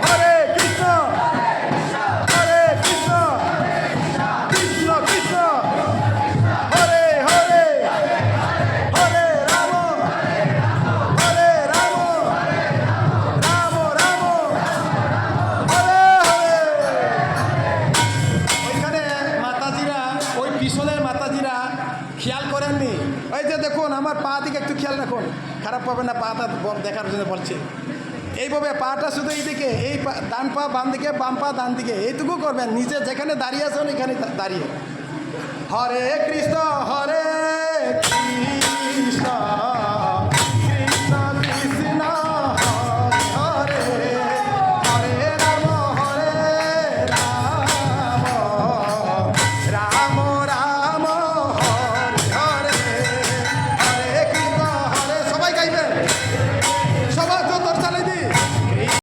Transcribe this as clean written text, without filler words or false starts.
হরে কৃষ্ণ হরে কৃষ্ণ কৃষ্ণ কৃষ্ণ হরে হরে হরে রাম রাম রাম হরে হরে। ওইখানে মাতাজিরা, ওই পিছনের মাতাজিরা খেয়াল করেননি। ওই যে দেখুন, আমার পা দিকে একটু খেয়াল রাখুন, খারাপ পাবে না, পাটা দেখার জন্য বলছে। এইভাবে পাটা শুধু এইদিকে, এই ডান পা বাম দিকে, বাম পা ডান দিকে, এইটুকু করবেন। নিচে যেখানে দাঁড়িয়ে আছেন ওইখানে দাঁড়িয়ে হরে কৃষ্ণ হরে